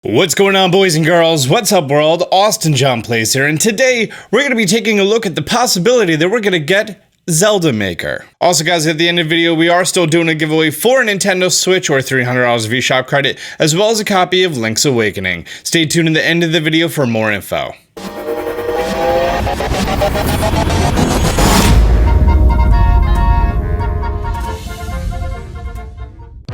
What's going on, boys and girls? What's up, world? Austin John Plays here, and today we're going to be taking a look at the possibility that we're going to get Zelda Maker. Also, guys, at the end of the video, we are still doing a giveaway for a Nintendo Switch or $300 of eShop credit, as well as a copy of Link's Awakening. Stay tuned at the end of the video for more info.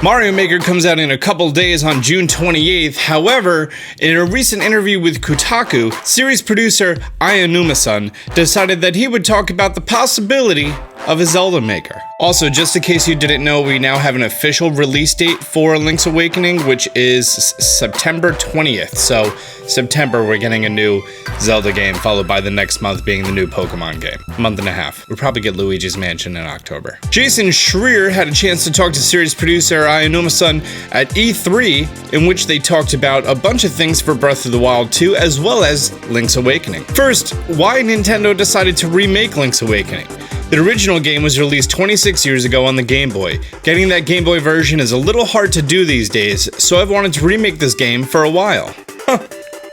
Mario Maker comes out in a couple days on June 28th. However, in a recent interview with Kotaku, series producer Ayanuma-san decided that he would talk about the possibility of a Zelda Maker. Also, just in case you didn't know, we now have an official release date for Link's Awakening, which is September 20th. So, September, we're getting a new Zelda game, followed by the next month being the new Pokemon game. Month and a half. We'll probably get Luigi's Mansion in October. Jason Schreier had a chance to talk to series producer Ayanuma-san at E3, in which they talked about a bunch of things for Breath of the Wild 2, as well as Link's Awakening. First, why Nintendo decided to remake Link's Awakening. The original game was released 26 years ago on the Game Boy. Getting that Game Boy version is a little hard to do these days, so I've wanted to remake this game for a while.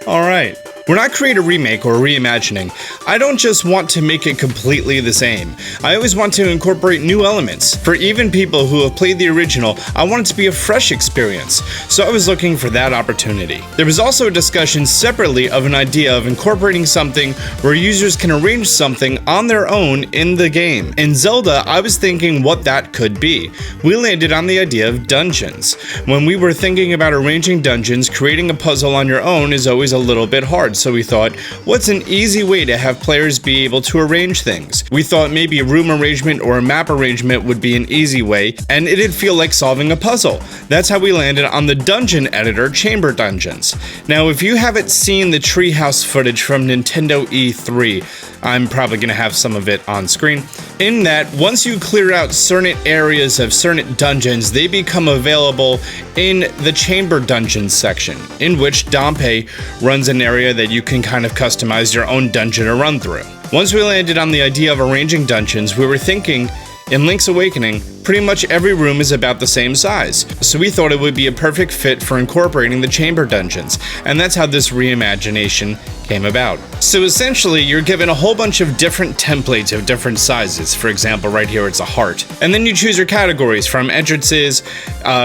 Alright. When I create a remake or reimagining, I don't just want to make it completely the same. I always want to incorporate new elements. For even people who have played the original, I want it to be a fresh experience, so I was looking for that opportunity. There was also a discussion separately of an idea of incorporating something where users can arrange something on their own in the game. In Zelda, I was thinking what that could be. We landed on the idea of dungeons. When we were thinking about arranging dungeons, creating a puzzle on your own is always a little bit hard. So we thought, what's an easy way to have players be able to arrange things? We thought maybe a room arrangement or a map arrangement would be an easy way, and it'd feel like solving a puzzle. That's how we landed on the dungeon editor, Chamber Dungeons. Now, if you haven't seen the Treehouse footage from Nintendo E3, I'm probably going to have some of it on screen. In that, once you clear out certain areas of certain dungeons, they become available in the Chamber Dungeons section, in which Dompe runs an area that you can kind of customize your own dungeon to run through. Once we landed on the idea of arranging dungeons, we were thinking, in Link's Awakening, pretty much every room is about the same size, so we thought it would be a perfect fit for incorporating the Chamber Dungeons, and that's how this reimagination came about. So essentially, you're given a whole bunch of different templates of different sizes. For example, right here it's a heart. And then you choose your categories from entrances,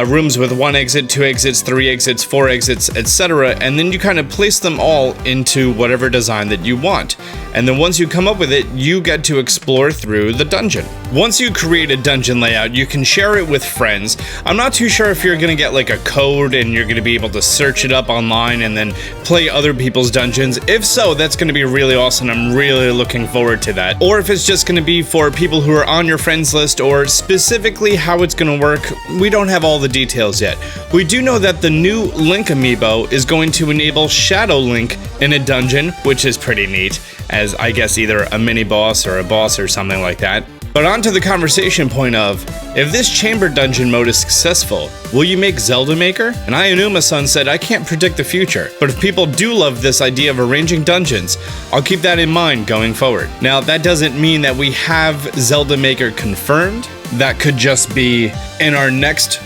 rooms with 1 exit, 2 exits, 3 exits, 4 exits, etc. And then you kind of place them all into whatever design that you want. And then once you come up with it, you get to explore through the dungeon. Once you create a dungeon layout, you can share it with friends. I'm not too sure if you're going to get like a code and you're going to be able to search it up online and then play other people's dungeons. If so, that's going to be really awesome. I'm really looking forward to that. Or if it's just going to be for people who are on your friends list, or specifically how it's going to work, we don't have all the details yet. We do know that the new Link amiibo is going to enable Shadow Link in a dungeon, which is pretty neat, as I guess either a mini boss or a boss or something like that. But on to the conversation point of, if this Chamber Dungeon mode is successful, will you make Zelda Maker? And Ayanuma-san said, I can't predict the future, but if people do love this idea of arranging dungeons, I'll keep that in mind going forward. Now, that doesn't mean that we have Zelda Maker confirmed. That could just be in our next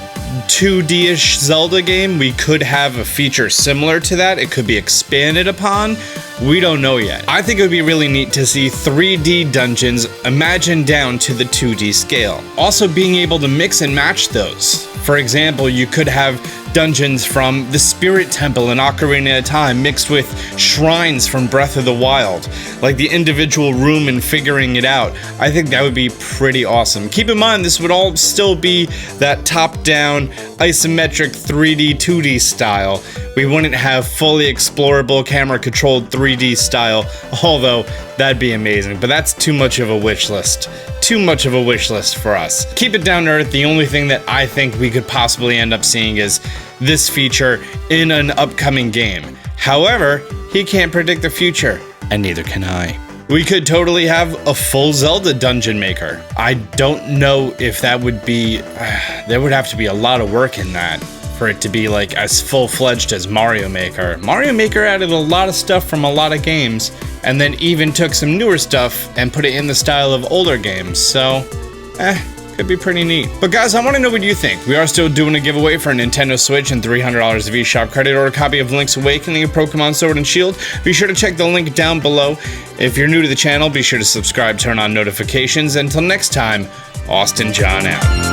2D-ish Zelda game, we could have a feature similar to that. It could be expanded upon. We don't know yet. I think it would be really neat to see 3D dungeons imagined down to the 2D scale. Also being able to mix and match those. For example, you could have dungeons from the Spirit Temple in Ocarina of Time mixed with shrines from Breath of the Wild, like the individual room and figuring it out. I think that would be pretty awesome. Keep in mind, this would all still be that top-down, isometric 3D, 2D style. We wouldn't have fully explorable, camera-controlled 3D style, although that'd be amazing, but that's too much of a wish list. Too much of a wish list for us. Keep it down to earth. The only thing that I think we could possibly end up seeing is this feature in an upcoming game. However, he can't predict the future, and neither can I. We could totally have a full Zelda Dungeon Maker. I don't know if that would be... there would have to be a lot of work in that for it to be like as full-fledged as Mario Maker. Mario Maker added a lot of stuff from a lot of games, and then even took some newer stuff and put it in the style of older games, so Could be pretty neat. But guys, I want to know what you think. We are still doing a giveaway for a Nintendo Switch and $300 of eShop credit or a copy of Link's Awakening of Pokemon Sword and Shield. Be sure to check the link down below. If you're new to the channel, be sure to subscribe, turn on notifications. Until next time, Austin John out.